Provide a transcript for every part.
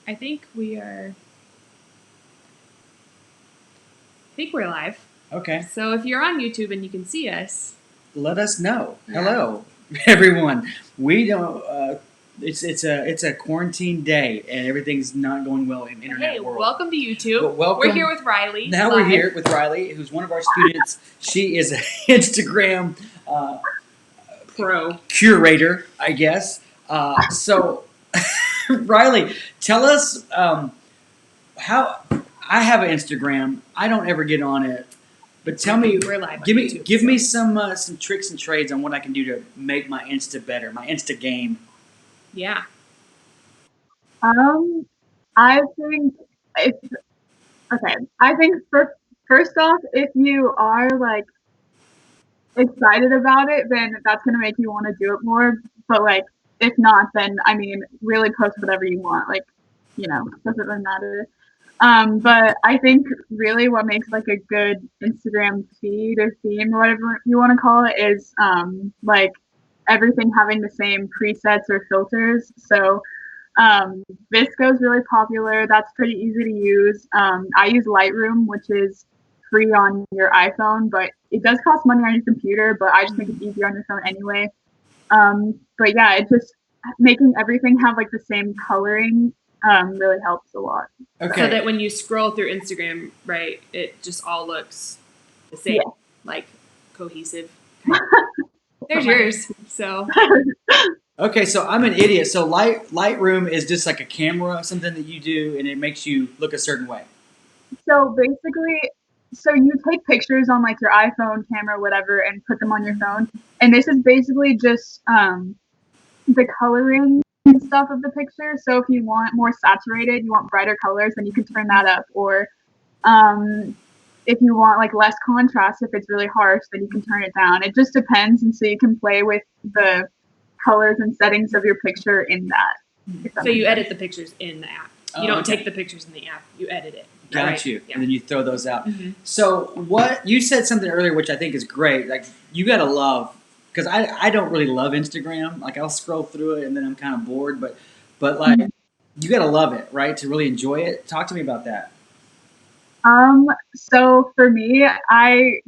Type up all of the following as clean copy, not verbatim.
I think we're live. Okay. So if you're on YouTube and you can see us, Let us know. Yeah. Hello, everyone. We don't. It's a quarantine day, and everything's not going well in the internet hey, world. welcome to YouTube. But welcome. We're here with Riley. Now live. we're here with Riley, who's one of our students. She is an Instagram Pro. curator, I guess. So, Riley, tell us how. I have an Instagram. I don't ever get on it. But tell me, We're live on give me YouTube, give so. me some tricks and trades on what I can do to make my Insta better, my Insta game. Yeah. I think it's okay. I think first off, if you are like excited about it, then that's gonna make you want to do it more. But like, if not, then I mean, really post whatever you want. Like, doesn't really matter. But I think really what makes like a good Instagram feed or theme or whatever you want to call it is like everything having the same presets or filters. So Visco's really popular. That's pretty easy to use. I use Lightroom, which is free on your iPhone, but it does cost money on your computer. But I just think it's easier on your phone anyway. But yeah, it just making everything have like the same coloring really helps a lot. Okay. So that when you scroll through Instagram, right, it just all looks the same, Yeah. like cohesive. There's yours. So. Okay, so I'm an idiot. So Lightroom is just like a camera, something that you do, and it makes you look a certain way. So basically, so you take pictures on like your iPhone camera, whatever, and put them on your phone. And this is basically just the coloring and stuff of the picture. So if you want more saturated, you want brighter colors, then you can turn that up. Or if you want like less contrast, if it's really harsh, then you can turn it down. It just depends, and so you can play with the colors and settings of your picture in that. So you edit the pictures in the app. You don't okay. take the pictures in the app. You edit it. Got right? you. Yeah. And then you throw those out. Mm-hmm. So what you said something earlier, which I think is great. Like you gotta love, because I don't really love Instagram. Like I'll scroll through it and then I'm kind of bored. But like you gotta love it, right? To really enjoy it. Talk to me about that. So for me, I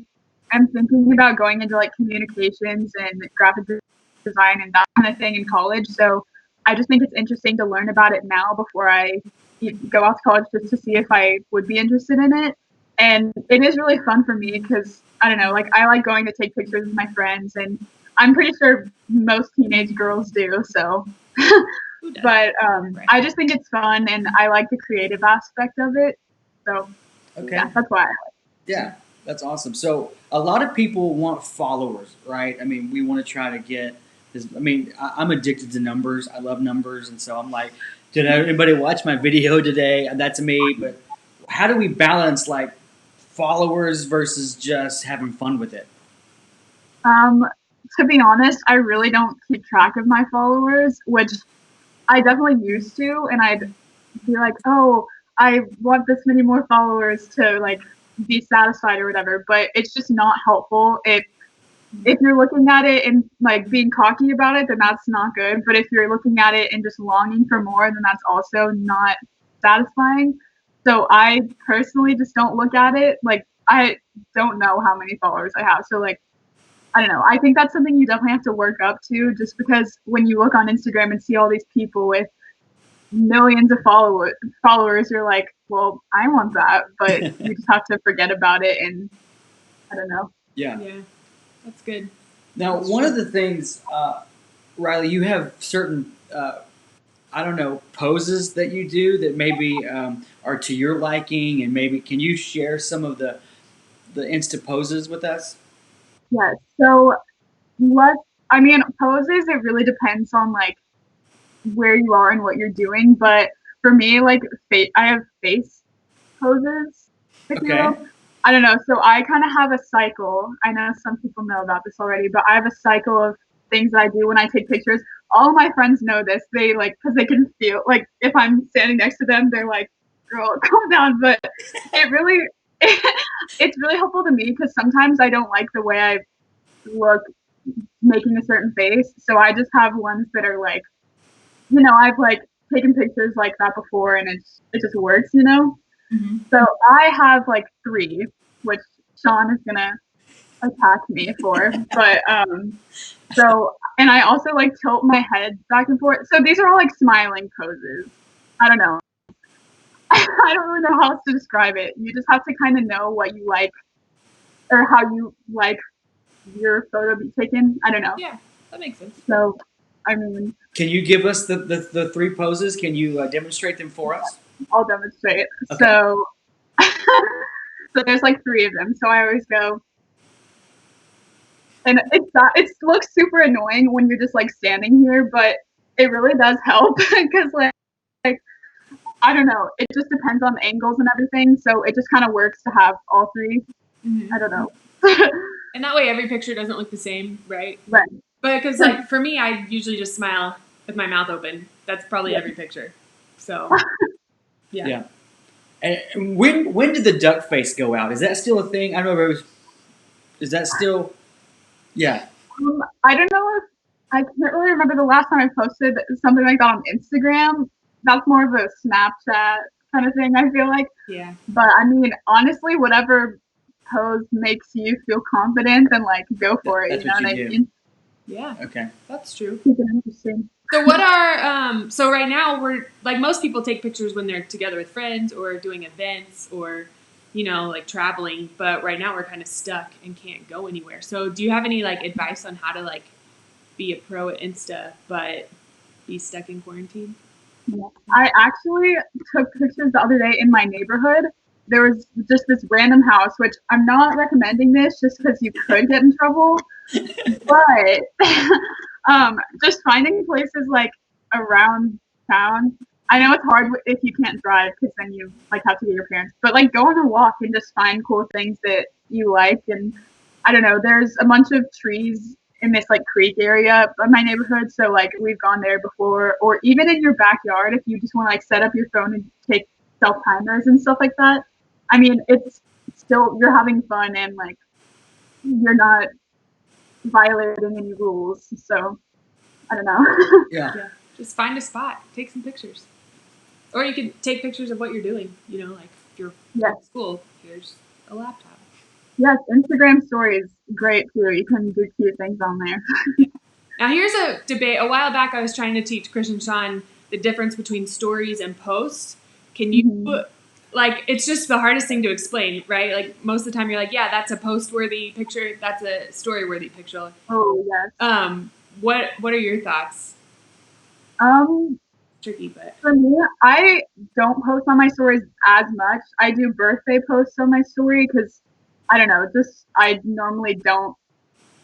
am thinking about going into like communications and graphic design and that kind of thing in college. So I just think it's interesting to learn about it now before I go off to college, just to see if I would be interested in it. And it is really fun for me because I don't know, like I like going to take pictures with my friends, and I'm pretty sure most teenage girls do. So, but Right. I just think it's fun, and I like the creative aspect of it. So Okay. yeah, that's why I like it. Yeah, that's awesome. So a lot of people want followers, right? I mean, we want to try to get this. I mean, I'm addicted to numbers. I love numbers, and so I'm like, did anybody watch my video today? That's me. But how do we balance like followers versus just having fun with it? Um, to be honest, I really don't keep track of my followers, which I definitely used to, and I'd be like, oh, I want this many more followers to like be satisfied or whatever. But it's just not helpful. If you're looking at it and like being cocky about it, then that's not good. But if you're looking at it and just longing for more, then that's also not satisfying. So I personally just don't look at it. Like I don't know how many followers I have. So like I don't know. I think that's something you definitely have to work up to, just because when you look on Instagram and see all these people with millions of followers, you're like, well, I want that, but you just have to forget about it, and I don't know. Yeah. Yeah. That's good. Now, That's one true. of the things, Riley, you have certain, I don't know, poses that you do that maybe are to your liking, and maybe can you share some of the Insta poses with us? Yes. So let's. I mean, poses. It really depends on like where you are and what you're doing. But for me, like I have face poses, if you Okay. will. I don't know. So I kind of have a cycle. I know some people know about this already, but I have a cycle of things that I do when I take pictures. All of my friends know this. They like, because they can feel like if I'm standing next to them, they're like, "Girl, calm down." But it really, it's really helpful to me because sometimes I don't like the way I look making a certain face. So I just have ones that are like, I've like taken pictures like that before, and it just works, you know. Mm-hmm. So I have like 3, which Sean is gonna attack me for, but so, and I also like tilt my head back and forth. So these are all like smiling poses. I don't know. I don't really know how else to describe it. You just have to kind of know what you like or how you like your photo be taken. I don't know. Yeah, that makes sense. So, I mean, Can you give us the 3 poses? Can you demonstrate them for us? I'll demonstrate. Okay. So, so there's like 3 of them. So I always go, and it looks super annoying when you're just like standing here, but it really does help because like I don't know, it just depends on the angles and everything. So it just kind of works to have all 3. Mm-hmm. I don't know. And that way, every picture doesn't look the same, right? Right. But because, like, for me, I usually just smile with my mouth open. That's probably every picture. So, yeah. And when did the duck face go out? Is that still a thing? I don't know if it was. Is that still? Yeah. I don't know if I can't really remember the last time I posted something like that on Instagram. That's more of a Snapchat kind of thing, I feel like. Yeah. But I mean, honestly, whatever pose makes you feel confident, then like go for it. That's You know what what I you do. mean? Yeah. Okay. That's true. Keep it interesting. So what are so right now we're like most people take pictures when they're together with friends or doing events or like traveling, but right now we're kind of stuck and can't go anywhere. So do you have any like advice on how to like be a pro at Insta but be stuck in quarantine? Yeah. I actually took pictures the other day in my neighborhood. There was just this random house, which I'm not recommending this just because you could get in trouble, but just finding places like around town. I know it's hard if you can't drive because then you like have to get your parents, but like go on a walk and just find cool things that you like. And I don't know, there's a bunch of trees in this like creek area of my neighborhood, so like we've gone there before, or even in your backyard if you just want to like set up your phone and take self timers and stuff like that. I mean, it's still you're having fun and like you're not violating any rules. So I don't know. Yeah. Just find a spot, take some pictures, or you could take pictures of what you're doing. Like if you're at school, here's a laptop. Yes, Instagram stories great too. You can do cute things on there. Now here's a debate. A while back, I was trying to teach Chris and Sean the difference between stories and posts. Can you like? It's just the hardest thing to explain, right? Like most of the time, you're like, yeah, that's a post-worthy picture. That's a story-worthy picture. Oh yes. What are your thoughts? Tricky, but for me, I don't post on my stories as much. I do birthday posts on my story because I don't know. Just I normally don't.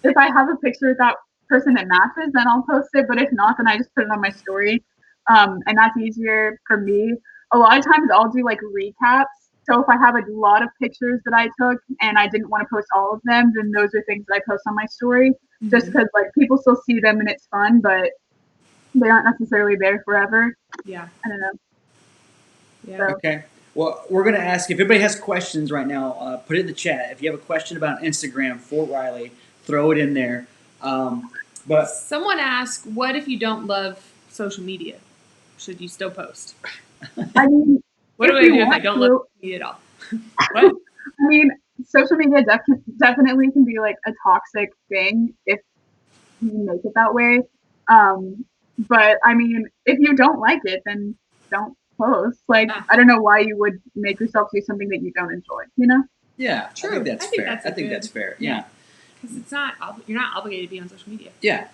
If I have a picture with that person that matches, then I'll post it. But if not, then I just put it on my story, and that's easier for me. A lot of times, I'll do like recaps. So if I have a lot of pictures that I took and I didn't want to post all of them, then those are things that I post on my story, just because like people still see them and it's fun, but they aren't necessarily there forever. Yeah. I don't know. Yeah. So. Okay. Well, we're going to ask if anybody has questions right now, put it in the chat. If you have a question about Instagram for Riley, throw it in there. But someone asked, what if you don't love social media? Should you still post? I mean, what do I do if I don't love social media at all? What? I mean, social media definitely can be like a toxic thing if you make it that way. But I mean, if you don't like it, then don't post. Like, I don't know why you would make yourself do something that you don't enjoy, you know? Yeah, true. I think that's fair. I think that's fair. Yeah. Because it's not, you're not obligated to be on social media. Yeah.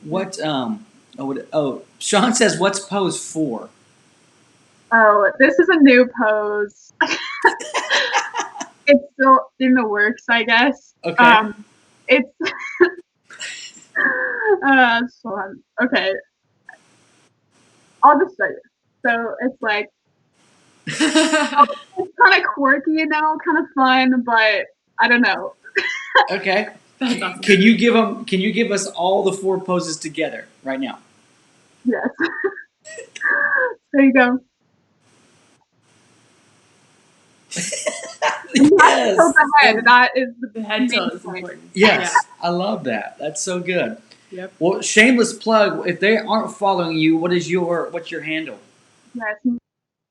What, Sean says, what's pose for? Oh, this is a new pose. It's still in the works, I guess. Okay. It's okay. I'll just show you. So it's like it's kind of quirky, kind of fun, but I don't know. Okay. That's awesome. Can you give us all the 4 poses together right now? Yes. There you go. Yes. The head. That is the head tilt is important. Yes. Yeah. I love that. That's so good. Yep. Well, shameless plug. If they aren't following you, what's your handle? Yes,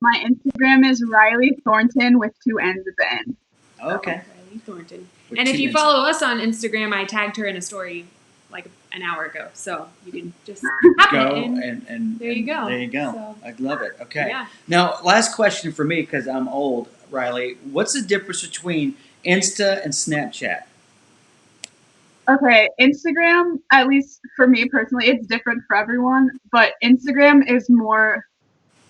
my Instagram is Riley Thornton with 2 N's at the end. Okay. Riley Thornton. With And if 2 you N's. follow us on Instagram, I tagged her in a story like an hour ago, so you can just Go and there you go. There you go. So, I love it. Okay. yeah. Now, last question for me because I'm old, Riley. What's the difference between Insta and Snapchat? Okay, Instagram, at least for me personally, it's different for everyone, but Instagram is more,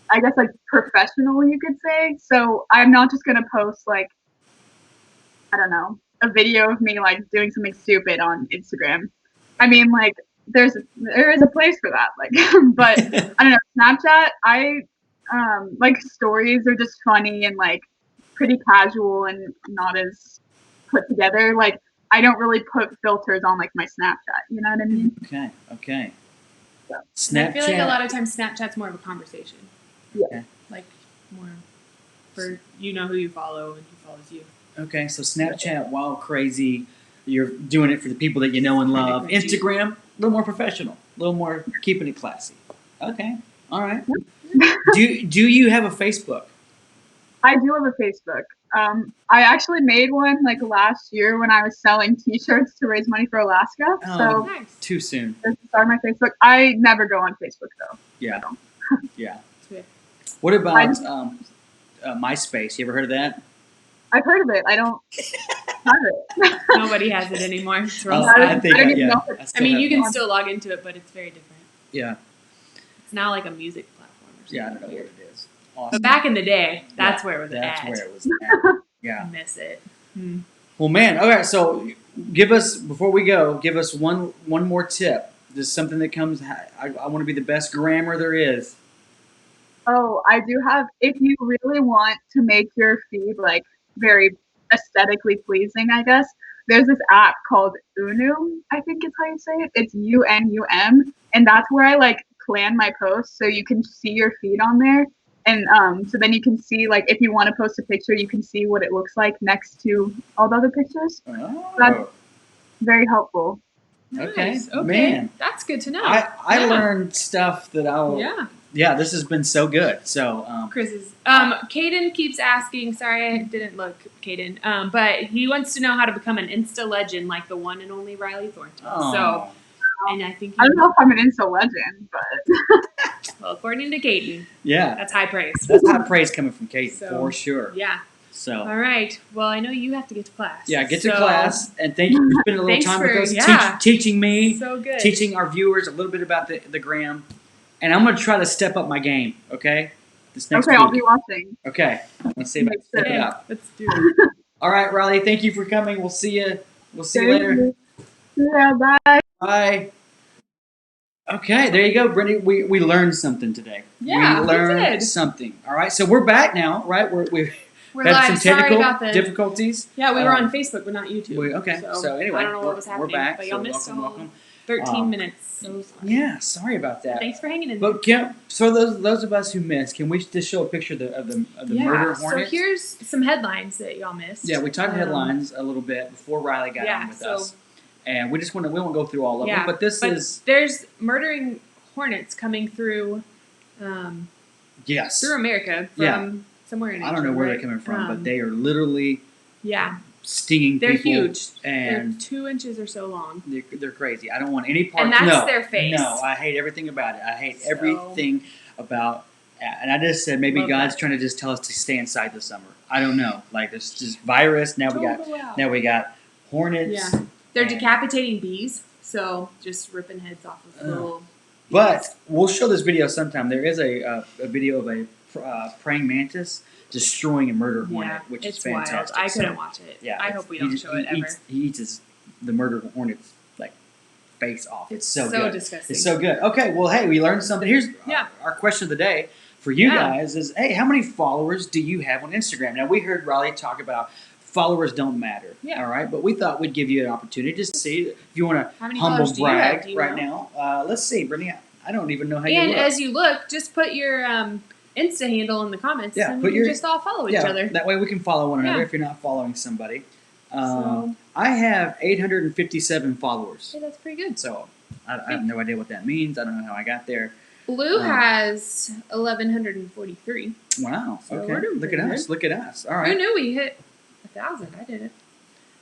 I guess, like professional, you could say. So I'm not just gonna post like, I don't know, a video of me like doing something stupid on Instagram. I mean, like there is a place for that, like, but I don't know. Snapchat, like stories are just funny and like pretty casual and not as put together. Like I don't really put filters on like my Snapchat. You know what I mean? Okay. So. Snapchat. I feel like a lot of times Snapchat's more of a conversation. Yeah. Okay. Like more for you know who you follow and who follows you. Okay, so Snapchat, wild, crazy. You're doing it for the people that you know and love. Instagram, a little more professional, a little more keeping it classy. Okay, all right. Do you have a Facebook? I do have a Facebook. I actually made one like last year when I was selling T-shirts to raise money for Alaska. Oh, So Nice. too soon. just started my Facebook. I never go on Facebook though. Yeah, yeah. Sweet. What about MySpace? You ever heard of that? I've heard of it. I don't have it. Nobody has it anymore. It's real Oh, sad. I think I don't even yeah. know if I mean, you can it. still log into it, but it's very different. Yeah, It's now like a music platform or something. yeah. I don't know what weird. it is. Awesome. But back in the day, that's Yeah, where it was That's at. where it was at. Yeah. I miss it. Well, man. Okay, so give us before we go. Give us one more tip. Just something that comes. I want to be the best grammar there is. Oh, I do have. If you really want to make your feed like very aesthetically pleasing, I guess there's this app called Unum. I think is how you say it. It's UNUM, and that's where I like plan my posts, so you can see your feed on there, and so then you can see like if you want to post a picture, you can see what it looks like next to all the other pictures. That's Oh, very helpful. okay. Nice. Okay. Man. That's good to know. I Yeah. learned stuff that I'll. Yeah. Yeah, this has been so good. So, Chris's. Caden keeps asking. Sorry, I didn't look, Caden. But he wants to know how to become an Insta legend like the one and only Riley Thornton. oh, So, and I think I don't know if I'm an Insta legend, but well, according to Caden, yeah, that's high praise. that's high praise coming from Kate So, for sure. Yeah. So, All right. Well, I know you have to get to class. yeah, get to So, class, and thank you for spending a little Thanks time for- with us, yeah. teaching me, So good. teaching our viewers a little bit about the gram, and I'm going to try to step up my game. Okay, this next okay, week. I'll be watching. Okay, let's see if I can step it Okay, up. let's do it. All right, Riley, thank you for coming. We'll see you. We'll see you later. Yeah, bye. Bye. Okay, there you go, Brittany. We learned something today. Yeah, we we learned did. something. All right, so we're back now, right? We've We're had live. some Sorry technical about the. difficulties. Yeah, we were on Facebook, but not YouTube. Okay, so anyway, I don't know what was happening, we're back. but y'all so missed welcome, a whole welcome. 13 minutes. So sorry. Yeah, sorry about that. Thanks for hanging in there. But so those of us who missed, can we just show a picture of the murder hornets? So here's some headlines that y'all missed. Yeah, we talked headlines a little bit before Riley got on with us, and we won't go through all of them. But there's murdering hornets coming through. Yes, Through America from somewhere in Asia. I don't know where right? they're coming from, but they are literally stinging They're people. huge. And they're 2 inches or so long. they're crazy. I don't want any part. And that's no, their face. No, I hate everything about it. I hate everything about. And I just said maybe Love God's that. trying to just tell us to stay inside this summer. I don't know. Like there's just virus. Now we got hornets. Yeah, they're decapitating bees. So just ripping heads off of little. But we'll show this video sometime. There is a video of a praying mantis destroying a murder hornet, which is fantastic. Wild. I couldn't watch it. Yeah, I hope we don't show it ever. He eats the murder hornet's like face off. It's so good. Disgusting. It's so good. Okay, well, hey, we learned something. Here's our question of the day for you guys is, hey, how many followers do you have on Instagram? Now, we heard Riley talk about followers don't matter. Yeah. All right, but we thought we'd give you an opportunity just to see if you want to humble brag right now. Let's see, Brittany. I don't even know how you look. And as you look, just put your Insta handle in the comments, and we can just all follow each other. That way we can follow one another if you're not following somebody. I have 857 followers. Hey, that's pretty good. So I have no idea what that means. I don't know how I got there. Blue has 1,143. Wow. So Okay. we're doing Look at pretty us. good. Look at us. All Who right. knew we hit 1,000? I didn't.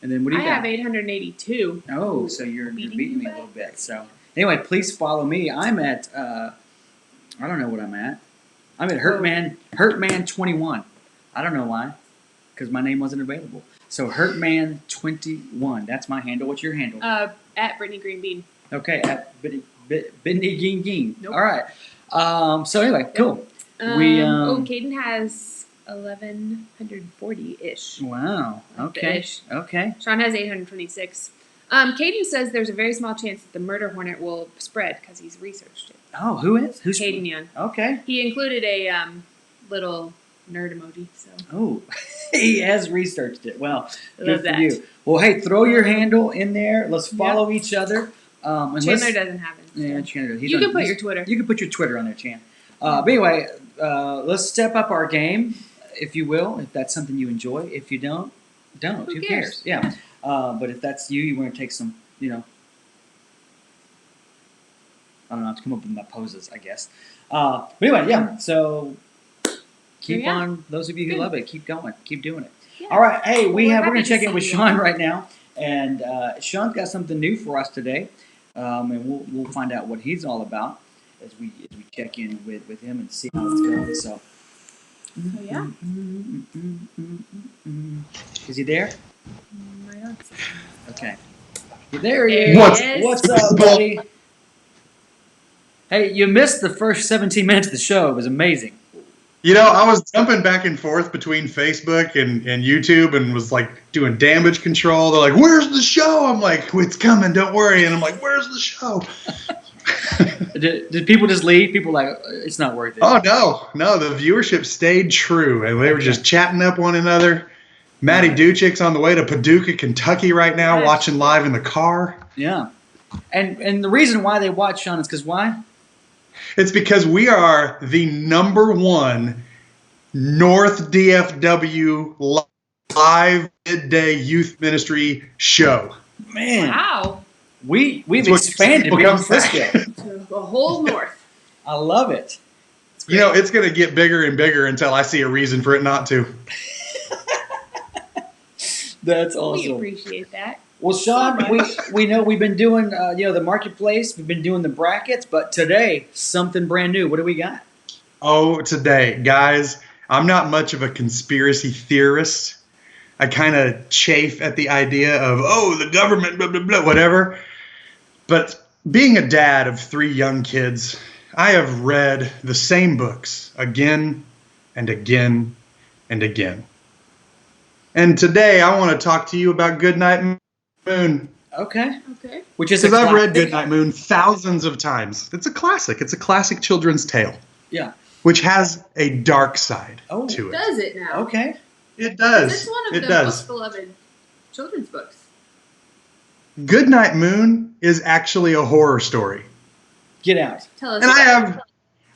And then what do you I got? have 882. Oh, so you're beating me a by little bit. So anyway, please follow me. I'm at I don't know what I'm at. I'm at Hurtman 21. I don't know why, because my name wasn't available. So Hurtman 21. That's my handle. What's your handle? At Brittany Green Bean. Okay, at Bidney Geen Geen. Nope. All right. So anyway, cool. Caden has 1,140-ish. Wow. Okay. Ish. Okay. Sean has 826. Caden says there's a very small chance that the murder hornet will spread because he's researched it. Oh, who is? Who's Caden Young. Okay. He included a little nerd emoji. So. Oh, he has researched it. Well, good Love for that. you. Well, hey, throw your handle in there. Let's follow each other. And Chandler doesn't have it. Yeah, Chandler. You can put your Twitter. You can put your Twitter on there, Chan. But anyway, let's step up our game, if you will, if that's something you enjoy. If you don't. Who cares? Yeah. But if that's you want to take some, I don't know, I have to come up with my poses, I guess. But anyway, yeah. So keep on. Those of you who love it, keep going. Keep doing it. Yeah. All right. Hey, we're happy going to check to in with see you. Sean right now, and Sean's got something new for us today, and we'll find out what he's all about as we check in with him and see how it's going. So. Yeah. Is he there? Right on. Okay. There he There is. he is. What's up, buddy? Hey, you missed the first 17 minutes of the show. It was amazing. I was jumping back and forth between Facebook and YouTube and was like doing damage control. They're like, "Where's the show?" I'm like, "It's coming, don't worry." And I'm like, "Where's the show?" Did people just leave? People like, it's not worth it. Oh, no, the viewership stayed true, and they were just chatting up one another. Maddie Duchik's on the way to Paducah, Kentucky right now, watching live in the car. Yeah. And the reason why they watch, Sean, is because why? It's because we are the #1 North DFW live midday youth ministry show. Man. Wow. We've That's what expanded people beyond come back. Frisco. To the whole north. I love it. It's going to get bigger and bigger until I see a reason for it not to. That's We awesome. appreciate that. Well, Sean, we know we've been doing the marketplace. We've been doing the brackets, but today something brand new. What do we got? Oh, today, guys, I'm not much of a conspiracy theorist. I kind of chafe at the idea of, the government, blah, blah, blah, whatever. But being a dad of 3 young kids, I have read the same books again and again and again. And today I want to talk to you about Goodnight Moon. Okay. Which is Because I've read Goodnight Moon thousands of times. It's a classic. It's a classic children's tale. Yeah. Which has a dark side to it. Does it now? Okay. It does. It's one of it the does. most beloved children's books. Goodnight Moon is actually a horror story. Get out. Tell us. And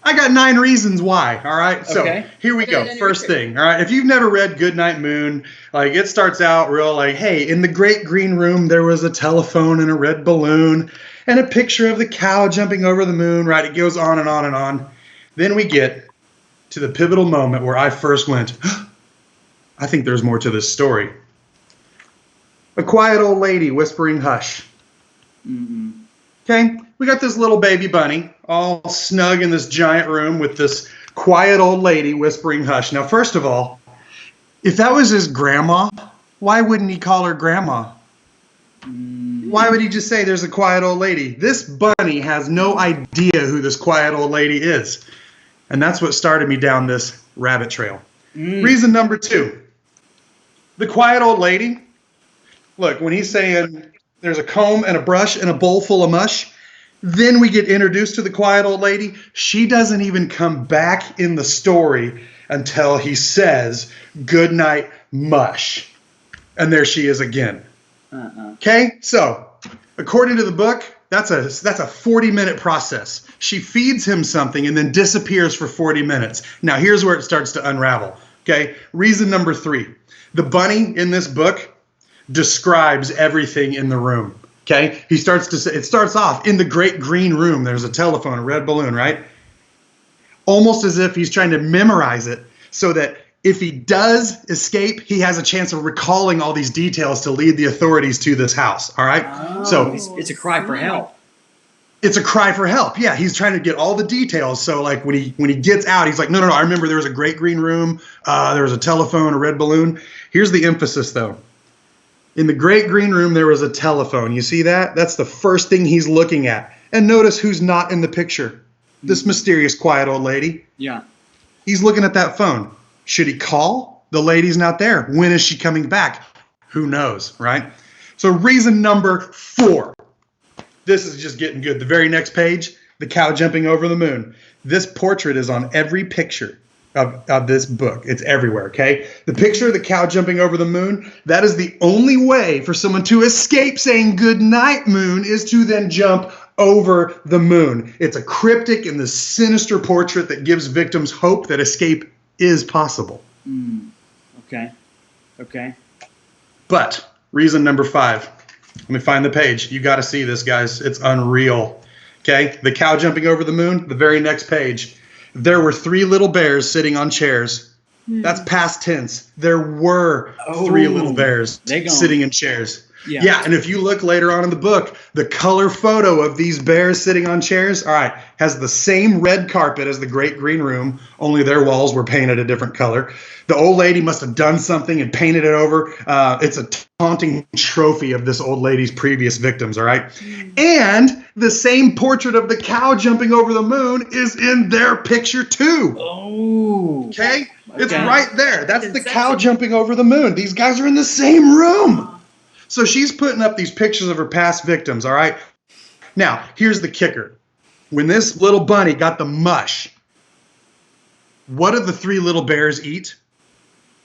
I got 9 reasons why, all right? So Okay. here we go. First thing, all right? If you've never read Goodnight Moon, like it starts out real like, hey, in the great green room, there was a telephone and a red balloon and a picture of the cow jumping over the moon, right? It goes on and on and on. Then we get to the pivotal moment where I first went, I think there's more to this story. A quiet old lady whispering hush. Mm-hmm. Okay, we got this little baby bunny all snug in this giant room with this quiet old lady whispering hush. Now, first of all, if that was his grandma, why wouldn't he call her grandma? Why would he just say there's a quiet old lady? This bunny has no idea who this quiet old lady is. And that's what started me down this rabbit trail. Reason number 2. The quiet old lady, look, when he's saying there's a comb and a brush and a bowl full of mush, then we get introduced to the quiet old lady. She doesn't even come back in the story until he says, "Good night, mush." And there she is again. Okay, so according to the book, that's a 40-minute process. She feeds him something and then disappears for 40 minutes. Now here's where it starts to unravel. Okay, reason number 3. The bunny in this book describes everything in the room. Okay, he starts to say, it starts off in the great green room. There's a telephone, a red balloon, right? Almost as if he's trying to memorize it so that if he does escape, he has a chance of recalling all these details to lead the authorities to this house. All right. Oh, So it's a cry for help. it's a cry for help. Yeah, he's trying to get all the details. So like when he gets out, he's like, no, I remember there was a great green room. There was a telephone, a red balloon. Here's the emphasis though. In the great green room, there was a telephone. You see that? That's the first thing he's looking at. And notice who's not in the picture. This mysterious, quiet old lady. Yeah. He's looking at that phone. Should he call? The lady's not there. When is she coming back? Who knows, right? So reason number 4. This is just getting good. The very next page, the cow jumping over the moon. This portrait is on every picture of this book. It's everywhere, okay? The picture of the cow jumping over the moon, that is the only way for someone to escape saying good night, moon, is to then jump over the moon. It's a cryptic and the sinister portrait that gives victims hope that escape is possible. Okay. But reason number 5. Let me find the page. You got to see this, guys. It's unreal. Okay? The cow jumping over the moon, the very next page. There were 3 little bears sitting on chairs. That's past tense. There were 3 little bears sitting in chairs. Yeah, and if you look later on in the book, the color photo of these bears sitting on chairs, all right, has the same red carpet as the great green room, only their walls were painted a different color. The old lady must have done something and painted it over. It's a taunting trophy of this old lady's previous victims, all right? And the same portrait of the cow jumping over the moon is in their picture too. Oh. Okay? It's right there. That's the cow jumping over the moon. These guys are in the same room. So she's putting up these pictures of her past victims, all right? Now, here's the kicker. When this little bunny got the mush, what did the 3 little bears eat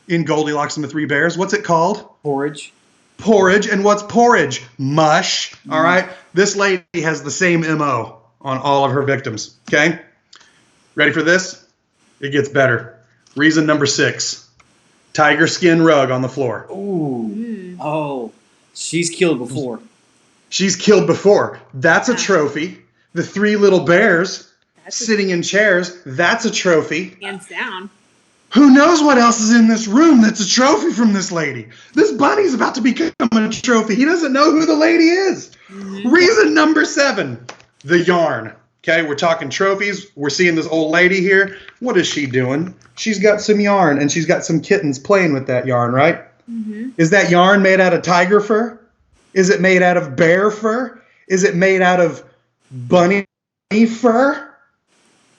in Goldilocks and the 3 Bears? What's it called? Porridge. Porridge. And what's porridge? Mush, all right? This lady has the same MO on all of her victims, okay? Ready for this? It gets better. Reason number 6. Tiger skin rug on the floor. Ooh. Oh. She's killed before. She's killed before. That's a trophy. The 3 little bears sitting in chairs, that's a trophy. Hands down. Who knows what else is in this room that's a trophy from this lady? This bunny's about to become a trophy. He doesn't know who the lady is. Reason number 7, the yarn. Okay, we're talking trophies. We're seeing this old lady here. What is she doing? She's got some yarn, and she's got some kittens playing with that yarn, right? Is that yarn made out of tiger fur? Is it made out of bear fur? Is it made out of bunny fur?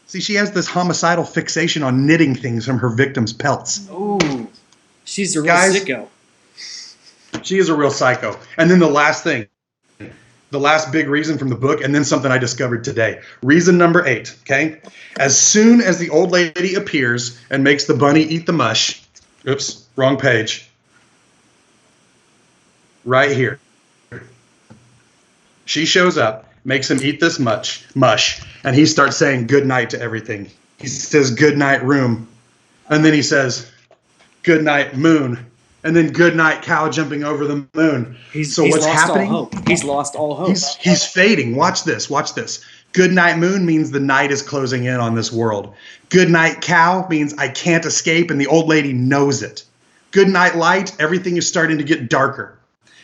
See, she has this homicidal fixation on knitting things from her victims' pelts. Ooh. She's a real sicko. She is a real psycho. And then the last thing, the last big reason from the book, and then something I discovered today. Reason number 8, okay? As soon as the old lady appears and makes the bunny eat the mush, oops, wrong page. Right here. She shows up, makes him eat this mush, and he starts saying good night to everything. He says good night room, and then he says good night moon, and then good night cow jumping over the moon. He's what's happening? All hope. He's lost all hope. He's fading. Watch this. Good night moon means the night is closing in on this world. Good night cow means I can't escape, and the old lady knows it. Good night light, everything is starting to get darker.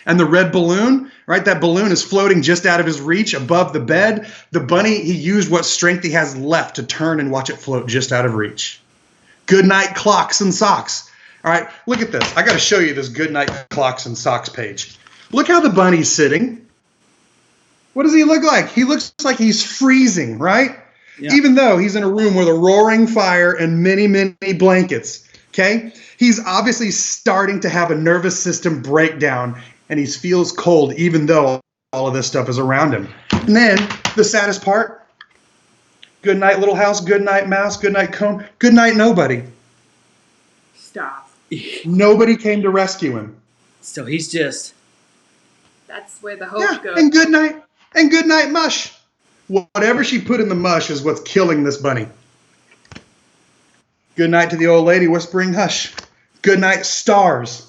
And the red balloon, right? That balloon is floating just out of his reach above the bed. The bunny, he used what strength he has left to turn and watch it float just out of reach. Good night clocks and socks. All right, look at this. I got to show you this good night clocks and socks page. Look how the bunny's sitting. What does he look like? He looks like he's freezing, right? Yeah. Even though he's in a room with a roaring fire and many, many blankets, okay? He's obviously starting to have a nervous system breakdown, and he feels cold even though all of this stuff is around him. And then the saddest part, good night little house, good night mouse, good night comb, good night nobody. Stop. Nobody came to rescue him. So he's just... That's where the hope goes. And good night mush. Whatever she put in the mush is what's killing this bunny. Good night to the old lady whispering hush. Good night stars.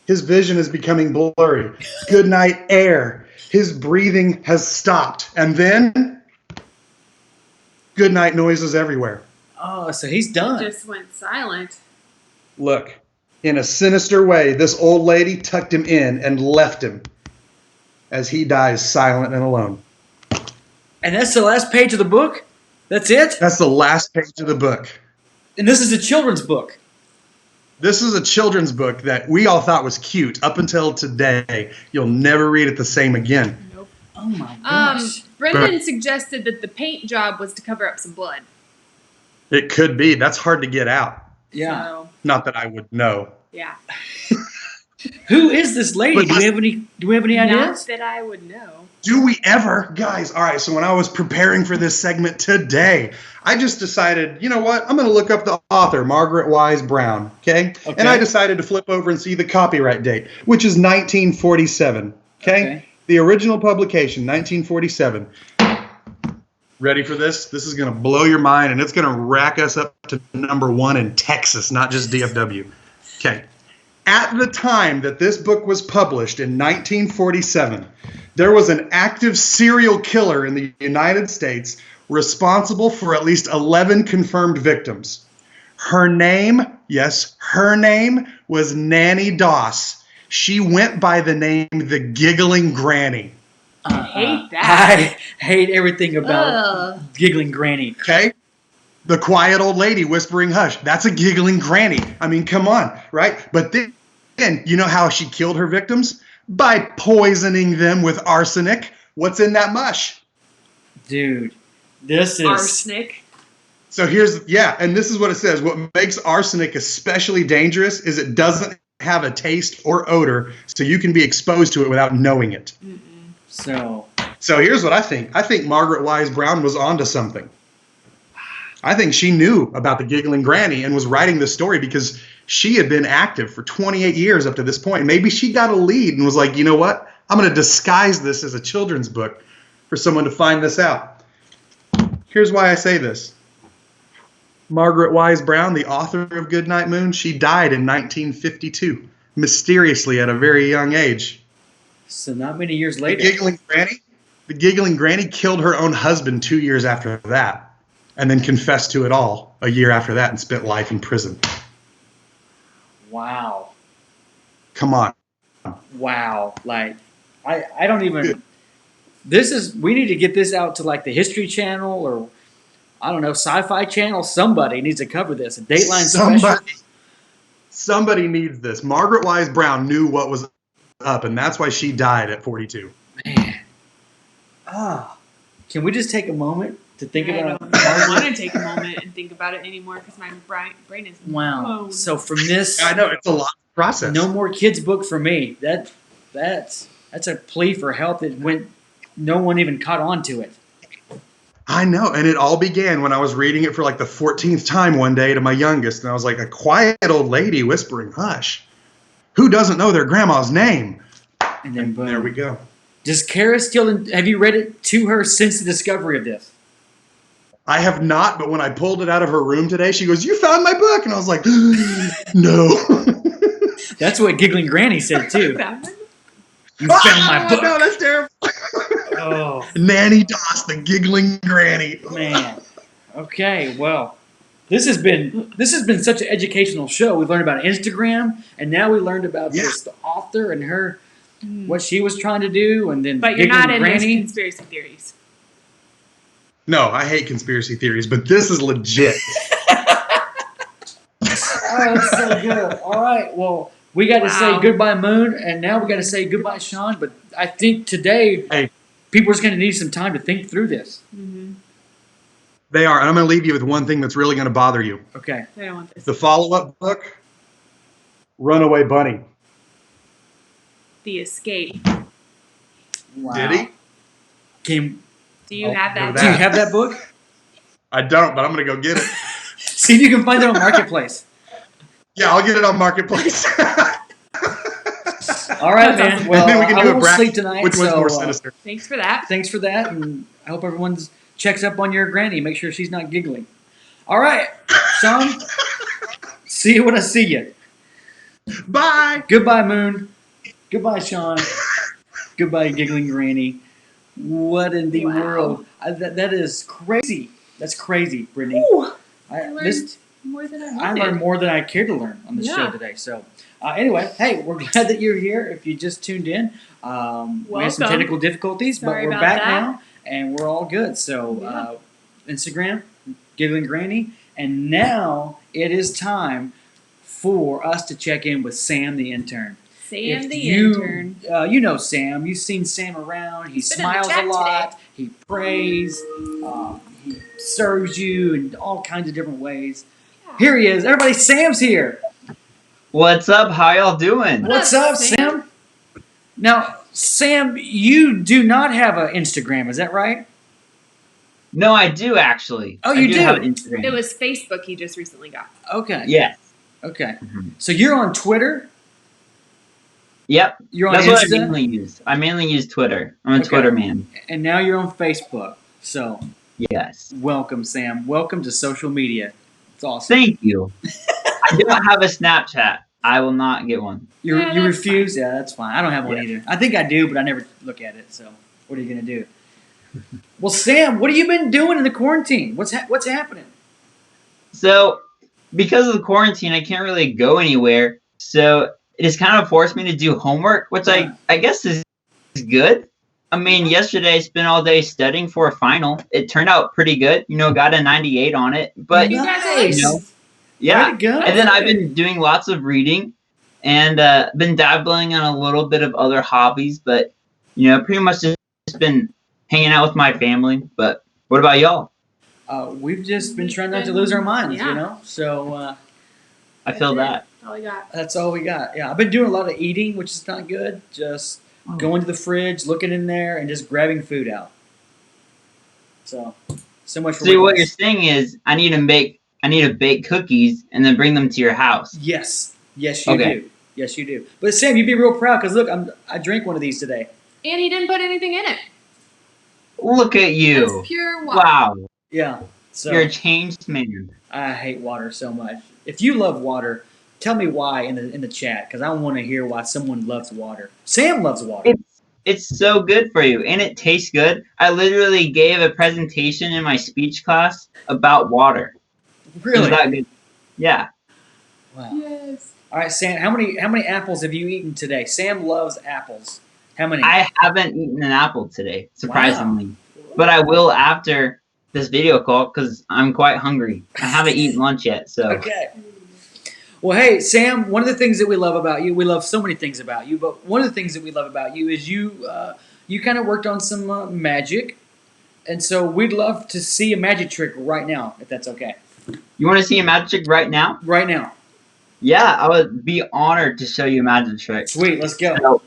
His vision is becoming blurry. Goodnight air. His breathing has stopped. And then, goodnight noises everywhere. Oh, so he's done. Just went silent. Look, in a sinister way, this old lady tucked him in and left him as he dies silent and alone. And that's the last page of the book? That's it? That's the last page of the book. And this is a children's book. This is a children's book that we all thought was cute up until today. You'll never read it the same again. Nope. Oh my gosh. Brendan suggested that the paint job was to cover up some blood. It could be. That's hard to get out. Yeah. So, Not that I would know. yeah. Who is this lady? But Do we have any Not ideas? that I would know. Do we ever? Guys, all right, so when I was preparing for this segment today, I just decided, you know what? I'm going to look up the author, Margaret Wise Brown, okay? And I decided to flip over and see the copyright date, which is 1947, okay? The original publication, 1947. Ready for this? This is going to blow your mind, and it's going to rack us up to #1 in Texas, not just DFW. Okay. At the time that this book was published in 1947, there was an active serial killer in the United States responsible for at least 11 confirmed victims. Her name, yes, her name was Nanny Doss. She went by the name the Giggling Granny. I hate that. I hate everything about Giggling Granny. Okay? The quiet old lady whispering hush. That's a giggling granny. I mean, come on, right? But then, you know how she killed her victims? By poisoning them with arsenic. What's in that mush? Dude, this is... Arsenic. So and this is what it says. What makes arsenic especially dangerous is it doesn't have a taste or odor, so you can be exposed to it without knowing it. So here's what I think. I think Margaret Wise Brown was onto something. I think she knew about the giggling granny and was writing this story because she had been active for 28 years up to this point. Maybe she got a lead and was like, you know what? I'm going to disguise this as a children's book for someone to find this out. Here's why I say this. Margaret Wise Brown, the author of Goodnight Moon, she died in 1952, mysteriously at a very young age. So not many years later. The giggling granny killed her own husband 2 years after that. And then confessed to it all a year after that and spent life in prison. Wow. Come on. Wow. Like, I don't even... we need to get this out to like the History Channel or, I don't know, Sci-Fi Channel. Somebody needs to cover this. A Dateline special. Somebody needs this. Margaret Wise Brown knew what was up, and that's why she died at 42. Man. Can we just take a moment to think about it? I don't want to take a moment and think about it anymore because my brain is blown. So from this, I know it's a lot to process. No more kids book for me. That's a plea for help that no one even caught on to it. I know, and it all began when I was reading it for like the 14th time one day to my youngest, and I was like, a quiet old lady whispering hush. Who doesn't know their grandma's name? And then boom. There we go. Does Kara still? Have you read it to her since the discovery of this? I have not, but when I pulled it out of her room today, she goes, "You found my book," and I was like, "No." That's what Giggling Granny said too. You found my book. No, that's terrible. Oh, Nanny Doss, the Giggling Granny. Man. Okay, well, this has been such an educational show. We've learned about Instagram, and now we learned about the author and her, what she was trying to do, and then. But you're not in Granny. this conspiracy theories. No, I hate conspiracy theories, but this is legit. Oh, that's so good. All right, well, we got to say goodbye, Moon, and now we got to say goodbye, Sean. But I think today, people are just going to need some time to think through this. Mm-hmm. They are, and I'm going to leave you with one thing that's really going to bother you. Okay. I don't want this. The follow-up book, Runaway Bunny. The Escape. Wow. Did he? Do you have that? Do you have that book? I don't, but I'm going to go get it. See if you can find it on Marketplace. Yeah, I'll get it on Marketplace. All right, man. Well, and then we can I won't sleep tonight. Which one's more sinister? Thanks for that. Thanks for that, and I hope everyone checks up on your granny. Make sure she's not giggling. All right, Sean. See you when I see you. Bye. Goodbye, Moon. Goodbye, Sean. Goodbye, giggling Granny. What in the Wow. world? That is crazy. That's crazy, Brittany. Ooh, I, I learned this, more than I I wanted. learned more than I cared to learn on the show Yeah. today. So, anyway, hey, we're glad that you're here. If you just tuned in, we had some Welcome. technical difficulties, Sorry but we're about back that. now, and we're all good. So, Yeah. Instagram, giggling Granny, and now it is time for us to check in with Sam, the intern. Sam If the you, intern. you know Sam. You've seen Sam around. He He's been in the smiles a chat lot. He prays. He serves you in all kinds of different ways. Yeah. Here he is. Everybody, Sam's here. What's up? How y'all doing? What's up, Sam? Now, Sam, you do not have an Instagram. Is that right? No, I do actually. Oh, I you do? have an Instagram. It was Facebook he just recently got. Okay. Yes. Okay. Mhm. So you're on Twitter. Yep. You're on That's what I Insta, mainly use. I mainly use Twitter. I'm a Okay. Twitter man. and now you're on Facebook. So Yes. welcome, Sam. Welcome to social media. It's awesome. Thank you. I don't have a Snapchat. I will not get one. You Yeah, you that's refuse? Yeah, that's fine. I don't have one Yeah. either. I think I do, but I never look at it. So what are you gonna do? Well, Sam, what have you been doing in the quarantine? What's happening? So, because of the quarantine, I can't really go anywhere. So, it has kind of forced me to do homework, which Yeah. I guess is good. I mean, yesterday I spent all day studying for a final. It turned out pretty good. Got a 98 on it. But, Congratulations. you know, yeah. Way to go. And then I've been doing lots of reading and been dabbling in a little bit of other hobbies, but pretty much just been hanging out with my family. But what about y'all? We've just been trying not to lose our minds, Yeah. So I feel that. That's all I got. that's all we got. Yeah, I've been doing a lot of eating, which is not good. Just going to the fridge, looking in there, and just grabbing food out. So much for See, weight what loss. you're saying is I need to bake cookies and then bring them to your house. Yes, yes, you Okay. do. Yes, you do. But Sam, you'd be real proud because look, I drank one of these today. And he didn't put anything in it. Look at you. It's pure water. Wow. Yeah. So You're a changed man. I hate water so much. If you love water, tell me why in the chat because I want to hear why someone loves water. Sam loves water. It's so good for you and it tastes good. I literally gave a presentation in my speech class about water. Really? Is that good? Yeah. Wow. Yes. All right, Sam. How many apples have you eaten today? Sam loves apples. How many? I haven't eaten an apple today, surprisingly. But I will after this video call because I'm quite hungry. I haven't eaten lunch yet, so. Okay. Well, hey, Sam, one of the things that we love about you, we love so many things about you, but one of the things that we love about you is you kind of worked on some magic, and so we'd love to see a magic trick right now, if that's okay. You want to see a magic trick right now? Right now. Yeah, I would be honored to show you a magic trick. Sweet, let's go.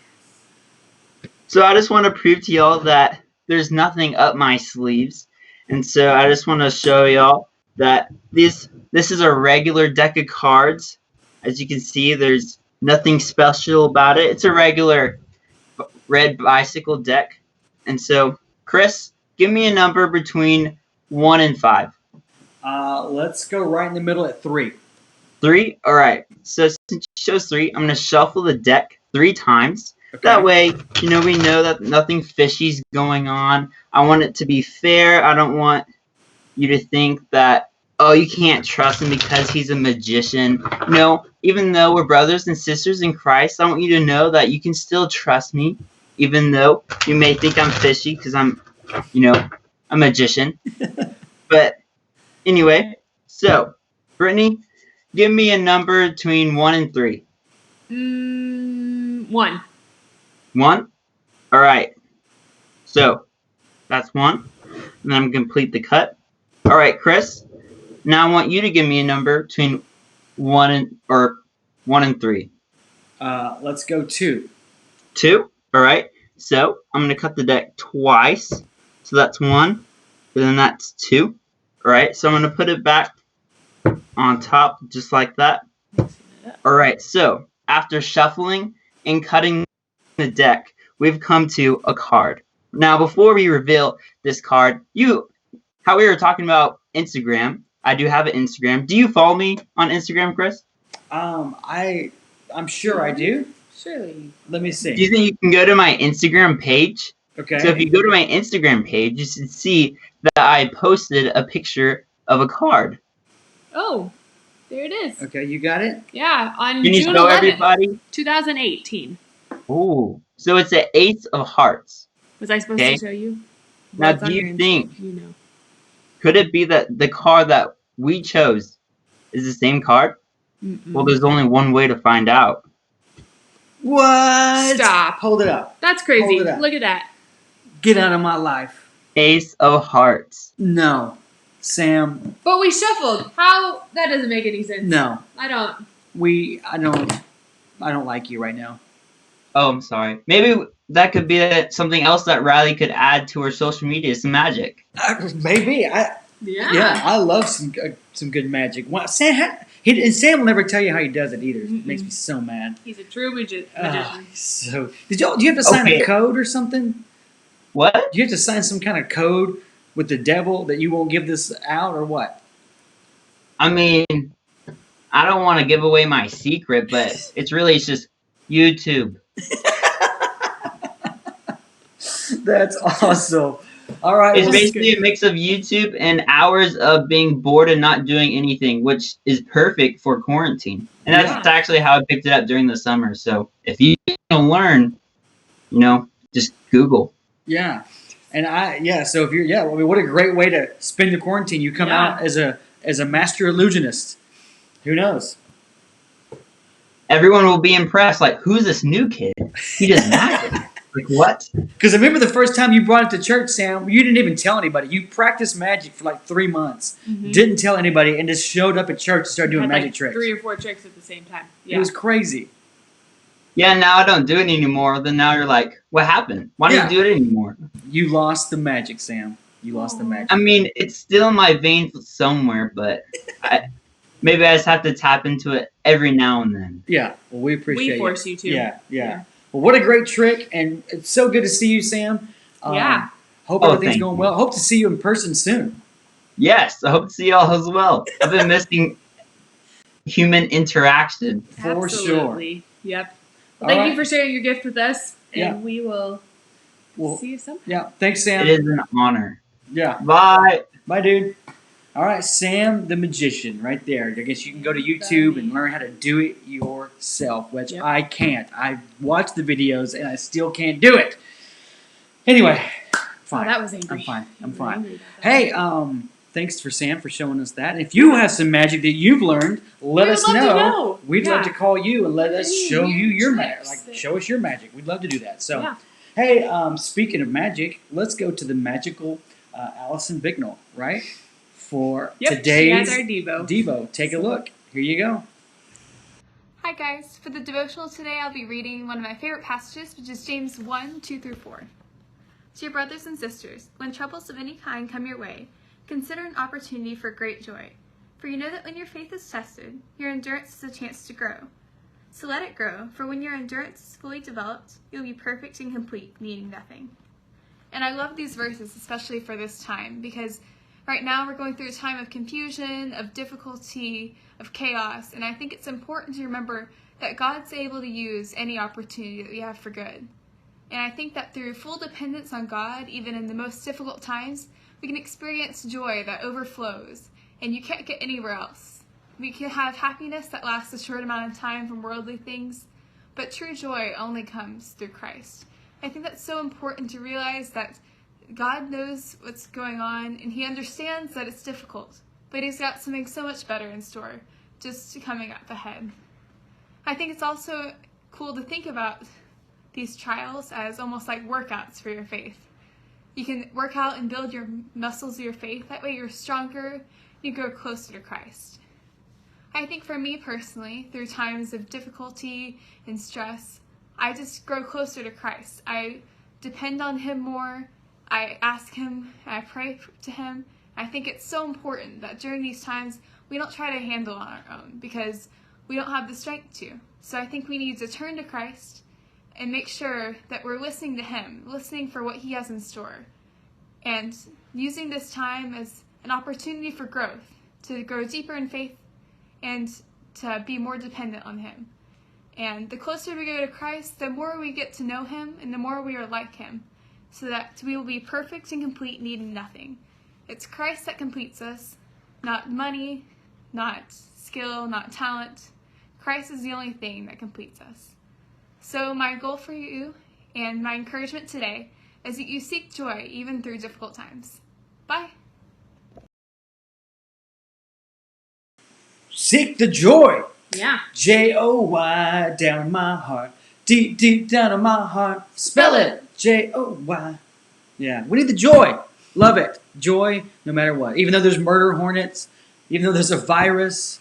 So I just want to prove to y'all that there's nothing up my sleeves. And so I just want to show y'all that this is a regular deck of cards. As you can see, there's nothing special about it. It's a regular red bicycle deck. And so, Chris, give me a number between 1 and 5. Let's go right in the middle at 3. 3? All right. So since it shows 3, I'm going to shuffle the deck 3 times. Okay. That way, we know that nothing fishy's going on. I want it to be fair. I don't want you to think that, oh, you can't trust him because he's a magician. No, even though we're brothers and sisters in Christ, I want you to know that you can still trust me, even though you may think I'm fishy because I'm, a magician. But anyway, so, Brittany, give me a number between 1 and 3. 1. 1? All right. So, that's 1. And then I'm going to complete the cut. All right, Chris. Now I want you to give me a number between 1 and 3. Let's go 2. 2? All right. So, I'm going to cut the deck twice. So, that's 1. And then that's 2. All right. So, I'm going to put it back on top just like that. All right. So, after shuffling and cutting the deck, we've come to a card. Now, before we reveal this card, how we were talking about Instagram, I do have an Instagram. Do you follow me on Instagram, Chris? I I'm sure I do. Surely. Let me Do see. you think you can go to my Instagram page? Okay. So if you go to my Instagram page, you should see that I posted a picture of a card. Oh, there it is. Okay, you got it? Yeah, on Can you June show 11th, everybody? 2018. Ooh. So it's an Ace of Hearts. Was I supposed Okay. to show you? Now, Well, it's do on you your Insta, think- you know. Could it be that the card that we chose is the same card? Mm-mm. Well, there's only one way to find out. What? Stop. Hold it up. That's crazy. Hold it up. Look at that. Get out of my life. Ace of Hearts. No. Sam, But we shuffled. How? That doesn't make any sense. no. I don't. I don't like you right now. Oh, I'm sorry. Maybe that could be something else that Riley could add to her social media. Some magic. Maybe. Yeah. I love some good magic. Sam will never tell you how he does it either. It makes me so mad. He's a true magician. So, do you have to sign a code or something? What? Do you have to sign some kind of code with the devil that you won't give this out, or what? I mean, I don't want to give away my secret, but it's just YouTube. That's awesome. All right. It's well, basically a mix of YouTube and hours of being bored and not doing anything, which is perfect for quarantine. And that's actually how I picked it up during the summer. So if you want to learn, just Google. Yeah. And so if you're, what a great way to spend the quarantine. You come out as a master illusionist. Who knows? Everyone will be impressed. Like, who's this new kid? He does magic. Like, what? Because I remember the first time you brought it to church, Sam, you didn't even tell anybody. You practiced magic for like 3 months. Mm-hmm. Didn't tell anybody and just showed up at church and started doing magic tricks. 3 or 4 tricks at the same time. Yeah. It was crazy. Yeah, now I don't do it anymore. Then now you're like, what happened? Why don't you do it anymore? You lost the magic, Sam. You lost the magic. I mean, it's still in my veins somewhere, but maybe I just have to tap into it every now and then. Yeah, well, we appreciate it. We force you to. Yeah. Well, what a great trick, and it's so good to see you, Sam. Hope everything's going well. Hope to see you in person soon. Yes, I hope to see y'all as well. I've been missing human interaction. For Absolutely. sure. Yep. Well, thank you for sharing your gift with us, and we will see you sometime. Yeah, thanks, Sam. It is an honor. Yeah. Bye. Bye, dude. All right, Sam the Magician right there. I guess you can go to YouTube and learn how to do it yourself, which I can't. I watched the videos and I still can't do it. Anyway, fine. Oh, that was angry. I'm fine. Hey, thanks for Sam for showing us that. If you have some magic that you've learned, let us know. We'd love to call you and let us show you your magic. Like, show us your magic. We'd love to do that. So, hey, speaking of magic, let's go to the magical Allison Bignall, right? For today's our Devo. Devo. Take a look. Here you go. Hi guys, for the devotional today I'll be reading one of my favorite passages, which is James 1:2-4. To your brothers and sisters, when troubles of any kind come your way, consider an opportunity for great joy. For you know that when your faith is tested, your endurance is a chance to grow. So let it grow, for when your endurance is fully developed, you'll be perfect and complete, needing nothing. And I love these verses, especially for this time, because right now we're going through a time of confusion, of difficulty, of chaos, and I think it's important to remember that God's able to use any opportunity that we have for good. And I think that through full dependence on God, even in the most difficult times, we can experience joy that overflows, and you can't get anywhere else. We can have happiness that lasts a short amount of time from worldly things, but true joy only comes through Christ. I think that's so important to realize that God knows what's going on, and he understands that it's difficult, but he's got something so much better in store just coming up ahead. I think it's also cool to think about these trials as almost like workouts for your faith. You can work out and build your muscles of your faith. That way you're stronger, you grow closer to Christ. I think for me personally, through times of difficulty and stress, I just grow closer to Christ. I depend on him more. I ask him, I pray to him. I think it's so important that during these times, we don't try to handle on our own because we don't have the strength to. So I think we need to turn to Christ and make sure that we're listening to him, listening for what he has in store, and using this time as an opportunity for growth, to grow deeper in faith and to be more dependent on him. And the closer we go to Christ, the more we get to know him and the more we are like him, so that we will be perfect and complete, needing nothing. It's Christ that completes us, not money, not skill, not talent. Christ is the only thing that completes us. So my goal for you and my encouragement today is that you seek joy even through difficult times. Bye. Seek the joy. Yeah. Joy down in my heart. Deep, deep down in my heart. Spell it. Joy. Yeah, we need the joy. Love it. Joy no matter what. Even though there's murder hornets, even though there's a virus,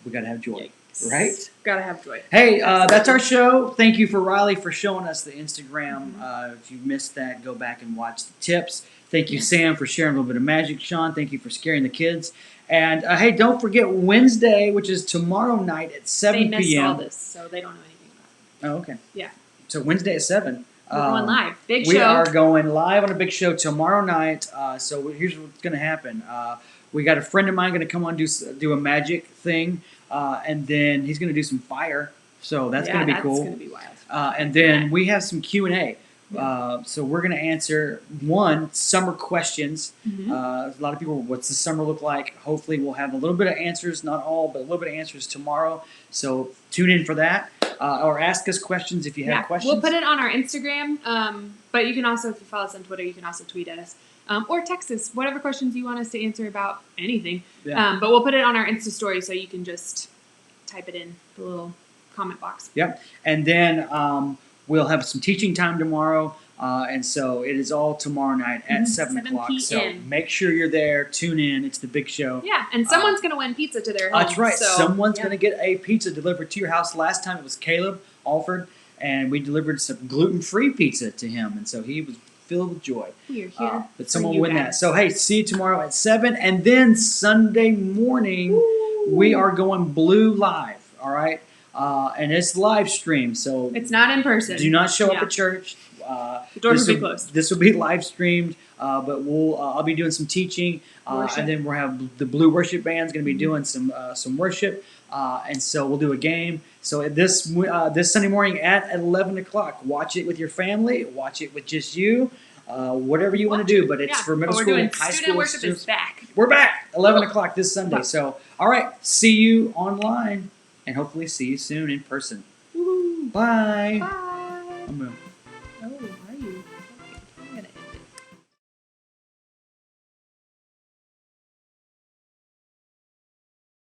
we got to have joy. Yikes. Right? Gotta have joy. Hey, that's our show. Thank you for Riley for showing us the Instagram. If you missed that, go back and watch the tips. Thank you, Sam, for sharing a little bit of magic. Sean, thank you for scaring the kids. And hey, don't forget Wednesday, which is tomorrow night at 7 They missed p.m. all this, so they don't know anything about it. Oh, okay. Yeah. So Wednesday at 7. We're going live. Big We show. are going live on a big show tomorrow night. So here's what's going to happen. We got a friend of mine going to come on do a magic thing, and then he's going to do some fire. So that's going to be cool. That's going to be wild. And then we have some Q&A. So we're going to answer summer questions. A lot of people, what's the summer look like? Hopefully we'll have a little bit of answers, not all, but a little bit of answers tomorrow. So tune in for that. Or ask us questions if you have questions. We'll put it on our Instagram, but you can also, if you follow us on Twitter, you can also tweet at us. Or text us, whatever questions you want us to answer about anything. Yeah. But we'll put it on our Insta story so you can just type it in the little comment box. Yep. And then we'll have some teaching time tomorrow. And so it is all tomorrow night at 7 o'clock. So p.m. make sure you're there. Tune in. It's the big show. Yeah, and someone's going to win pizza to their home. That's right. So, Someone's going to get a pizza delivered to your house. Last time it was Caleb Alford, and we delivered some gluten-free pizza to him. And so he was filled with joy. We're here. But someone will win that. So, hey, see you tomorrow at 7. And then Sunday morning, we are going Blue Live. All right? And it's live stream. So It's not in person. do not show up at church. The doors will be closed. This will be live streamed, but I'll be doing some teaching, and then we'll have the Blue Worship Band's going to be doing some worship, and so we'll do a game. So this Sunday morning at 11 o'clock, watch it with your family, watch it with just you, whatever you want to do. But it's for middle school, doing high student school worship students. is back. We're back 11 o'clock this Sunday. So all right, see you online, and hopefully see you soon in person. Woo-hoo. Bye. Bye. I'm gonna